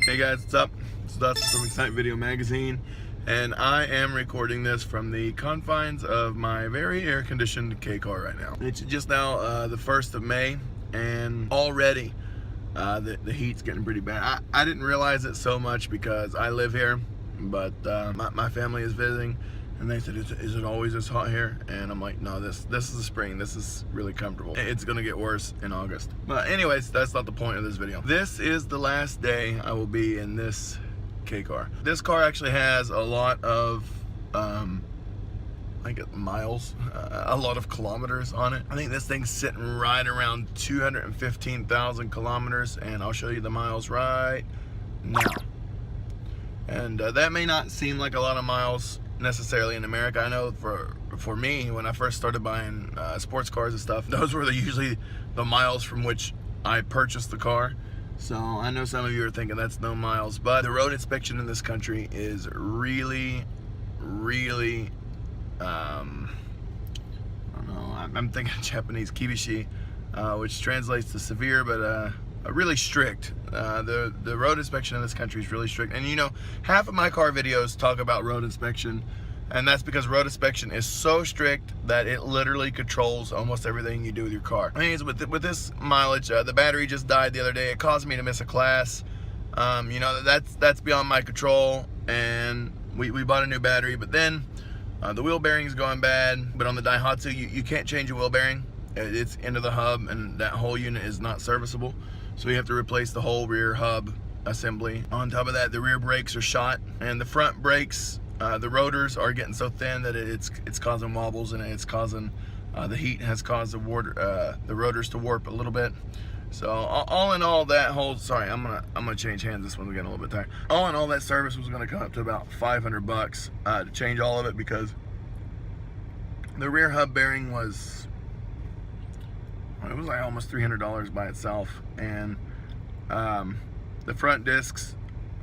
Hey guys, what's up? It's Dustin from Extan Video Magazine, and I am recording this from the confines of my very air-conditioned K car right now. It's just now the 1st of May, and already the heat's getting pretty bad. I didn't realize it so much because I live here, but my family is visiting, and they said, is it always this hot here? And I'm like, no, this is the spring. This is really comfortable. It's gonna get worse in August. But anyways, that's not the point of this video. This is the last day I will be in this K car. This car actually has a lot of miles, a lot of kilometers on it. I think this thing's sitting right around 215,000 kilometers, and I'll show you the miles right now. And that may not seem like a lot of miles necessarily in America. I know for me, when I first started buying sports cars and stuff, those were usually the miles from which I purchased the car. So I know some of you are thinking that's no miles, but the road inspection in this country is really I don't know, I'm thinking Japanese kibishi, which translates to severe, but really strict. The road inspection in this country is really strict. And you know, half of my car videos talk about road inspection, and that's because road inspection is so strict that it literally controls almost everything you do with your car. I mean, with this mileage, the battery just died the other day. It caused me to miss a class. You know, that's beyond my control, and we bought a new battery, but then the wheel bearing's going bad. But on the Daihatsu, you can't change a wheel bearing. It's into the hub, and that whole unit is not serviceable. So we have to replace the whole rear hub assembly. On top of that, the rear brakes are shot, and the front brakes, the rotors are getting so thin that it's causing wobbles, and it's causing the heat has caused the rotors to warp a little bit. So all in all, that whole I'm gonna change hands. This one's getting a little bit tired. All in all, that service was gonna come up to about $500 to change all of it, because the rear hub bearing was, it was like almost $300 by itself, and the front discs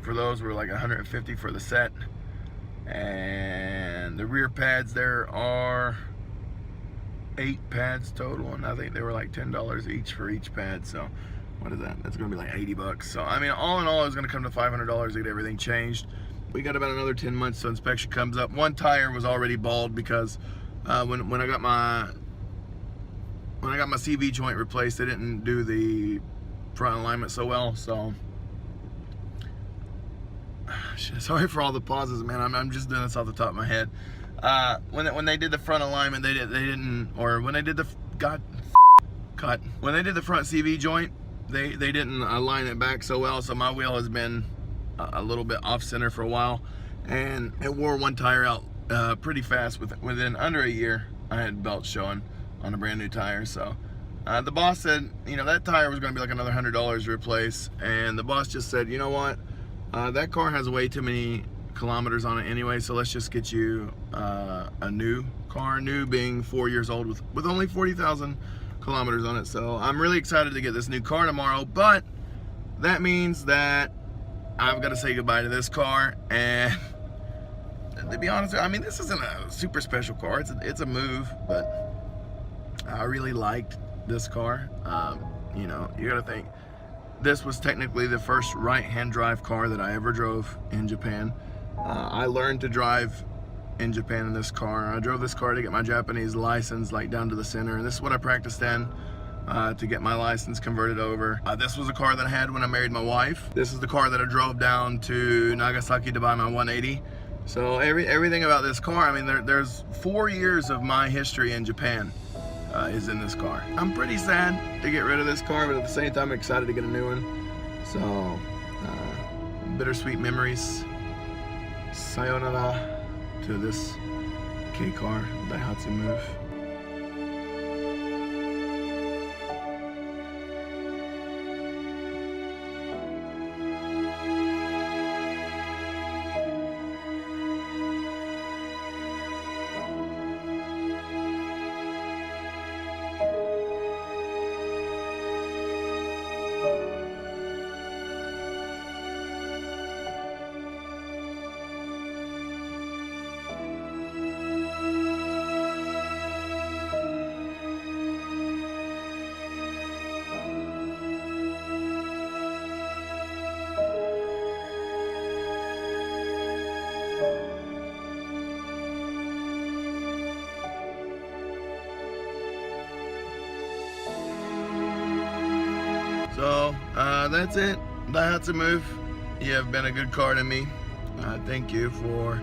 for those were like $150 for the set, and the rear pads, there are 8 pads total, and I think they were like $10 each for each pad. So what is that? That's gonna be like $80. So I mean, all in all, it was gonna come to $500 to get everything changed. We got about another 10 months so inspection comes up. One tire was already bald because when I got my CV joint replaced, they didn't do the front alignment so well. So sorry for all the pauses, man. I'm just doing this off the top of my head. When they did the front alignment, they didn't, or when they did the when they did the front CV joint, they didn't align it back so well. So my wheel has been a little bit off center for a while, and it wore one tire out pretty fast. Within under a year, I had belts showing on a brand new tire. So the boss said, you know, that tire was going to be like another $100 to replace, and the boss just said, you know what, that car has way too many kilometers on it anyway, so let's just get you a new car, new being 4 years old with only 40,000 kilometers on it. So I'm really excited to get this new car tomorrow, but that means that I've got to say goodbye to this car. And to be honest, I mean, this isn't a super special car. It's a move, but I really liked this car. You know, you gotta think, this was technically the first right-hand drive car that I ever drove in Japan. I learned to drive in Japan in this car. I drove this car to get my Japanese license, like down to the center, and this is what I practiced in to get my license converted over. This was a car that I had when I married my wife. This is the car that I drove down to Nagasaki to buy my 180. So everything about this car, I mean, there's 4 years of my history in Japan is in this car. I'm pretty sad to get rid of this car, but at the same time, I'm excited to get a new one. So, bittersweet memories. Sayonara to this K car, Daihatsu move. that's it. That's a move. You have been a good car to me. Thank you for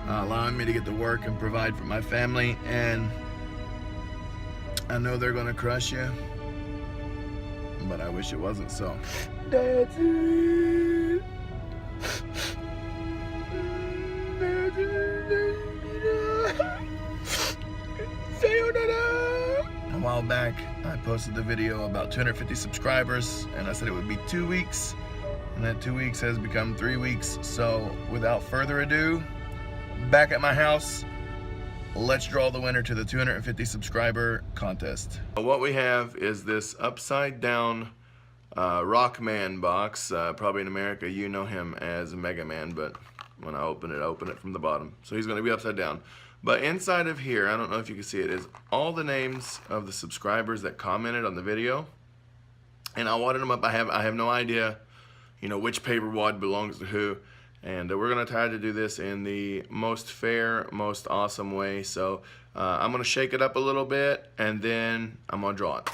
allowing me to get to work and provide for my family. And I know they're gonna crush you, but I wish it wasn't so. That's it. A while back, I posted the video about 250 subscribers, and I said it would be 2 weeks, and that 2 weeks has become 3 weeks. So without further ado, back at my house, let's draw the winner to the 250 subscriber contest. What we have is this upside down Rockman box. Probably in America you know him as Mega Man, but when I open it from the bottom. So he's going to be upside down. But inside of here, I don't know if you can see it, is all the names of the subscribers that commented on the video. And I wadded them up. I have no idea, you know, which paper wad belongs to who. And we're going to try to do this in the most fair, most awesome way. So I'm going to shake it up a little bit, and then I'm going to draw it.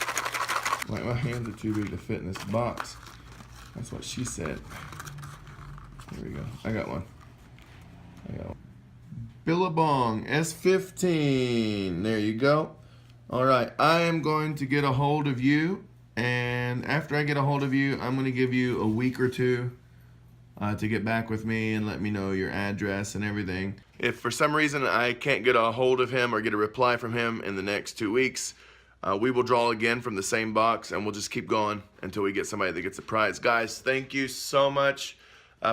Wait, my hands are too big to fit in this box. That's what she said. Here we go. I got one. Billabong S15. There you go. All right, I am going to get a hold of you, and after I get a hold of you, I'm going to give you a week or two to get back with me and let me know your address and everything. If for some reason I can't get a hold of him or get a reply from him in the next 2 weeks, we will draw again from the same box, and we'll just keep going until we get somebody that gets a prize. Guys, thank you so much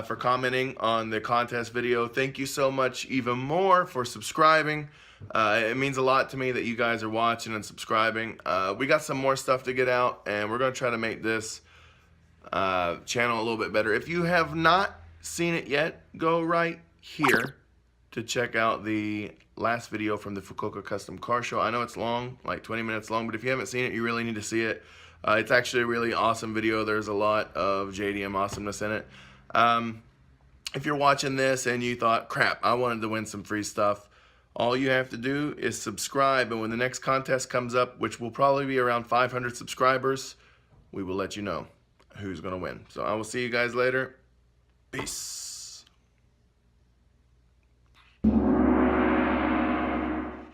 for commenting on the contest video. Thank you so much even more for subscribing. It means a lot to me that you guys are watching and subscribing. We got some more stuff to get out, and we're going to try to make this channel a little bit better. If you have not seen it yet, go right here to check out the last video from the Fukuoka Custom Car Show. I know it's long, like 20 minutes long, but if you haven't seen it, you really need to see it. It's actually a really awesome video. There's a lot of JDM awesomeness in it. If you're watching this and you thought, crap, I wanted to win some free stuff, all you have to do is subscribe, and when the next contest comes up, which will probably be around 500 subscribers, we will let you know who's going to win. So I will see you guys later. Peace.